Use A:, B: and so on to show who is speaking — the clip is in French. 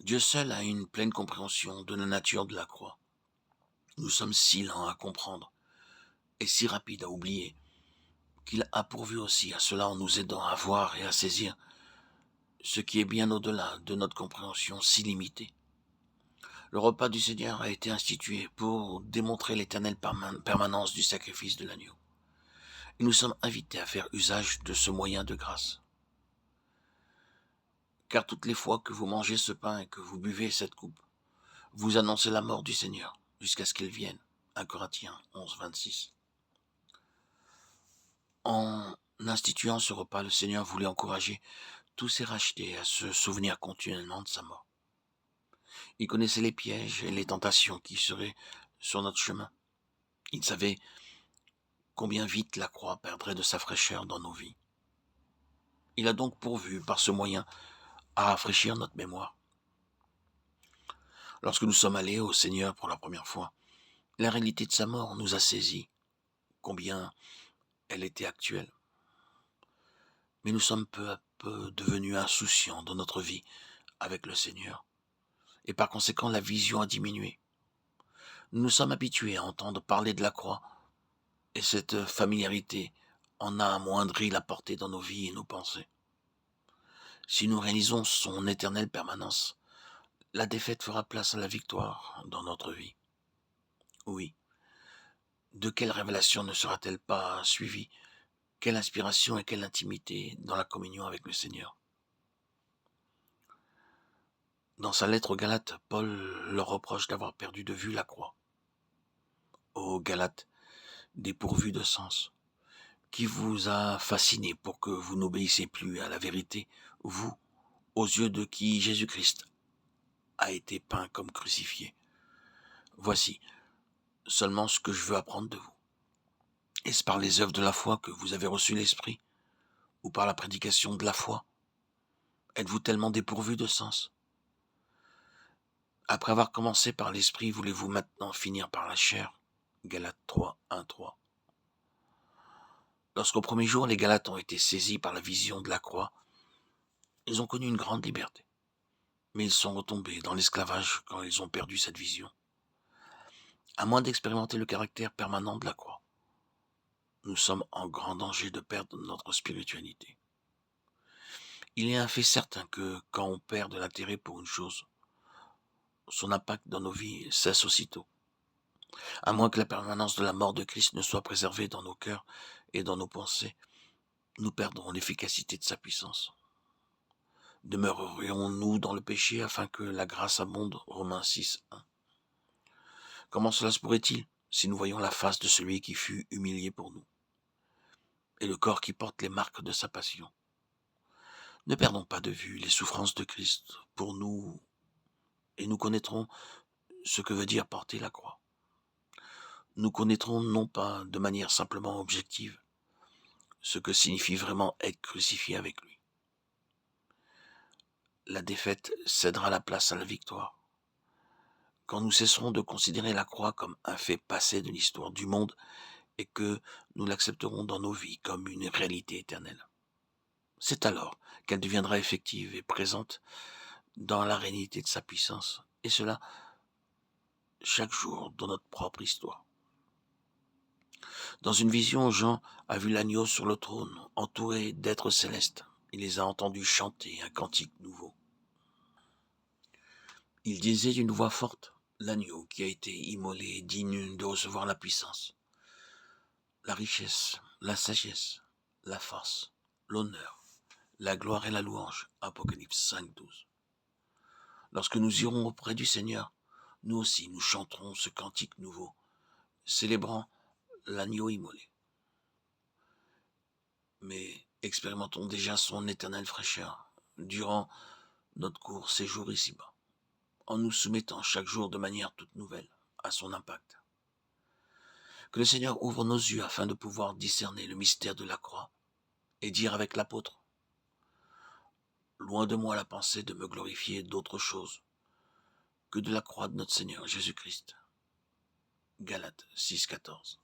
A: Dieu seul a une pleine compréhension de la nature de la croix. Nous sommes si lents à comprendre et si rapides à oublier qu'il a pourvu aussi à cela en nous aidant à voir et à saisir ce qui est bien au-delà de notre compréhension si limitée. Le repas du Seigneur a été institué pour démontrer l'éternelle permanence du sacrifice de l'agneau. Et nous sommes invités à faire usage de ce moyen de grâce. Car toutes les fois que vous mangez ce pain et que vous buvez cette coupe, vous annoncez la mort du Seigneur jusqu'à ce qu'il vienne. 1 Corinthiens 11, 26. En instituant ce repas, le Seigneur voulait encourager tous ses rachetés à se souvenir continuellement de sa mort. Il connaissait les pièges et les tentations qui seraient sur notre chemin. Il savait combien vite la croix perdrait de sa fraîcheur dans nos vies. Il a donc pourvu, par ce moyen, à rafraîchir notre mémoire. Lorsque nous sommes allés au Seigneur pour la première fois, la réalité de sa mort nous a saisis, combien elle était actuelle. Mais nous sommes peu à peu devenus insouciants dans notre vie avec le Seigneur, et par conséquent la vision a diminué. Nous nous sommes habitués à entendre parler de la croix, et cette familiarité en a amoindri la portée dans nos vies et nos pensées. Si nous réalisons son éternelle permanence, la défaite fera place à la victoire dans notre vie. Oui, de quelle révélation ne sera-t-elle pas suivie? Quelle inspiration et quelle intimité dans la communion avec le Seigneur. Dans sa lettre aux Galates, Paul leur reproche d'avoir perdu de vue la croix. Ô Galates, dépourvus de sens, qui vous a fasciné pour que vous n'obéissiez plus à la vérité, vous, aux yeux de qui Jésus-Christ a été peint comme crucifié. Voici seulement ce que je veux apprendre de vous. Est-ce par les œuvres de la foi que vous avez reçu l'Esprit, ou par la prédication de la foi? Êtes-vous tellement dépourvus de sens? Après avoir commencé par l'Esprit, voulez-vous maintenant finir par la chair? Galates 3, 1, 3. Lorsqu'au premier jour, les Galates ont été saisis par la vision de la croix, ils ont connu une grande liberté. Mais ils sont retombés dans l'esclavage quand ils ont perdu cette vision. À moins d'expérimenter le caractère permanent de la croix, nous sommes en grand danger de perdre notre spiritualité. Il est un fait certain que quand on perd de l'intérêt pour une chose, son impact dans nos vies cesse aussitôt. À moins que la permanence de la mort de Christ ne soit préservée dans nos cœurs et dans nos pensées, nous perdrons l'efficacité de sa puissance. Demeurerions-nous dans le péché afin que la grâce abonde? Romains 6, 1. Comment cela se pourrait-il si nous voyons la face de celui qui fut humilié pour nous et le corps qui porte les marques de sa passion? Ne perdons pas de vue les souffrances de Christ pour nous et nous connaîtrons ce que veut dire porter la croix. Nous connaîtrons non pas de manière simplement objective ce que signifie vraiment être crucifié avec lui. La défaite cédera la place à la victoire. Quand nous cesserons de considérer la croix comme un fait passé de l'histoire du monde et que nous l'accepterons dans nos vies comme une réalité éternelle. C'est alors qu'elle deviendra effective et présente dans la réalité de sa puissance, et cela chaque jour dans notre propre histoire. Dans une vision, Jean a vu l'agneau sur le trône, entouré d'êtres célestes. Il les a entendus chanter un cantique nouveau. Il disait d'une voix forte, l'agneau qui a été immolé est digne de recevoir la puissance, la richesse, la sagesse, la force, l'honneur, la gloire et la louange. Apocalypse 5, 12. Lorsque nous irons auprès du Seigneur, nous aussi nous chanterons ce cantique nouveau, célébrant l'agneau immolé. Mais expérimentons déjà son éternelle fraîcheur durant notre court séjour ici-bas, en nous soumettant chaque jour de manière toute nouvelle à son impact. Que le Seigneur ouvre nos yeux afin de pouvoir discerner le mystère de la croix et dire avec l'apôtre, loin de moi la pensée de me glorifier d'autre chose que de la croix de notre Seigneur Jésus-Christ. Galates 6, 14.